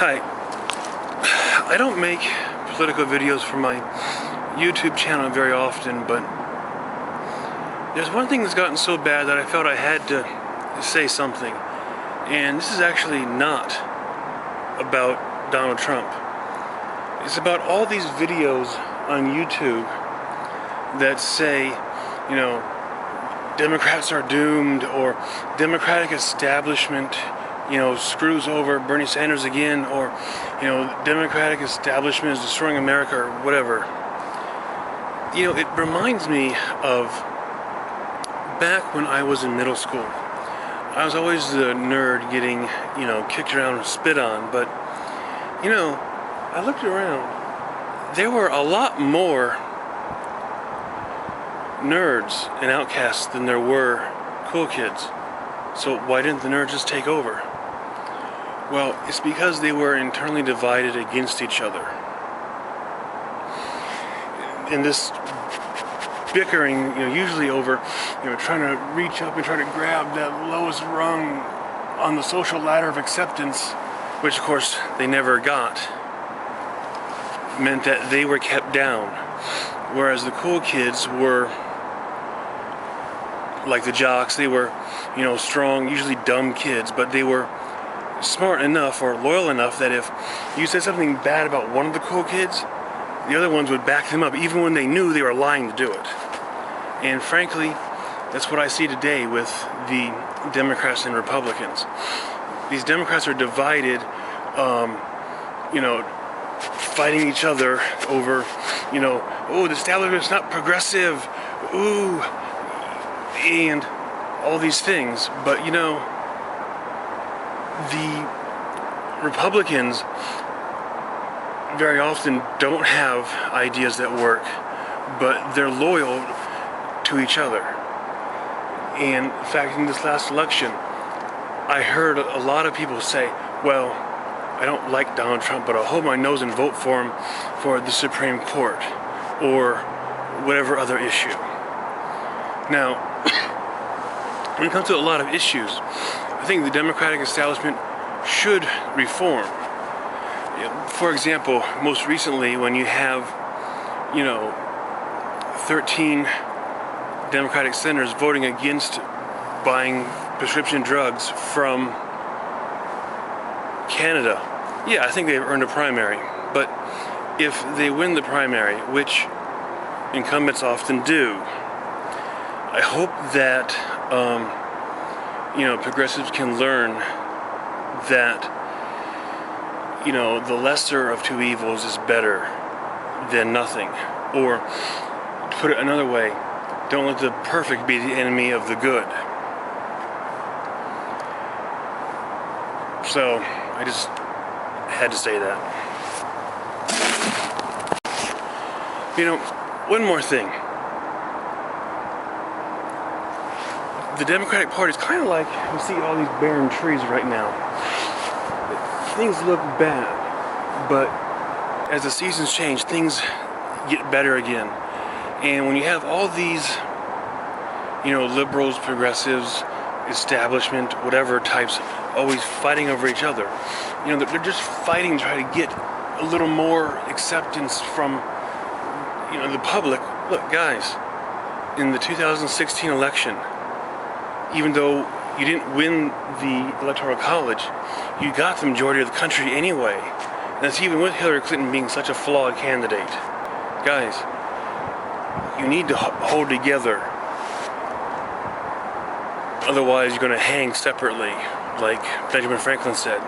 Hi. I don't make political videos for my YouTube channel very often, but there's one thing that's gotten so bad that I felt I had to say something. And this is actually not about Donald Trump. It's about all these videos on YouTube that say, you know, Democrats are doomed, or Democratic establishment, you know, screws over Bernie Sanders again, or, you know, Democratic establishment is destroying America, or whatever. You know, it reminds me of back when I was in middle school. I was always the nerd getting, you know, kicked around and spit on, but, you know, I looked around. There were a lot more nerds and outcasts than there were cool kids. So why didn't the nerds just take over? Well, it's because they were internally divided against each other. And this bickering, you know, usually over, you know, trying to reach up and try to grab that lowest rung on the social ladder of acceptance, which of course they never got, meant that they were kept down. Whereas the cool kids were like the jocks. They were, you know, strong, usually dumb kids, but they were smart enough or loyal enough that if you said something bad about one of the cool kids, the other ones would back them up, even when they knew they were lying to do it. And frankly, that's what I see today with the Democrats and Republicans. These Democrats are divided, you know, fighting each other over, you know, oh, the establishment's not progressive, ooh, and all these things. But, you know, the Republicans very often don't have ideas that work, but they're loyal to each other. And in fact, in this last election, I heard a lot of people say, well, I don't like Donald Trump, but I'll hold my nose and vote for him for the Supreme Court or whatever other issue. Now, when it comes to a lot of issues, I think the Democratic establishment should reform. For example, most recently, when you have, you know, 13 Democratic senators voting against buying prescription drugs from Canada. Yeah, I think they've earned a primary. But if they win the primary, which incumbents often do, I hope that, you know, progressives can learn that, you know, the lesser of two evils is better than nothing. Or, to put it another way, don't let the perfect be the enemy of the good. So, I just had to say that. You know, one more thing. The Democratic Party is kind of like, you see all these barren trees right now. Things look bad, but as the seasons change, things get better again. And when you have all these, you know, liberals, progressives, establishment, whatever types, always fighting over each other, you know, they're just fighting to try to get a little more acceptance from, you know, the public. Look, guys, in the 2016 election, even though you didn't win the Electoral College, you got the majority of the country anyway. And that's even with Hillary Clinton being such a flawed candidate. Guys, you need to hold together. Otherwise, you're going to hang separately, like Benjamin Franklin said.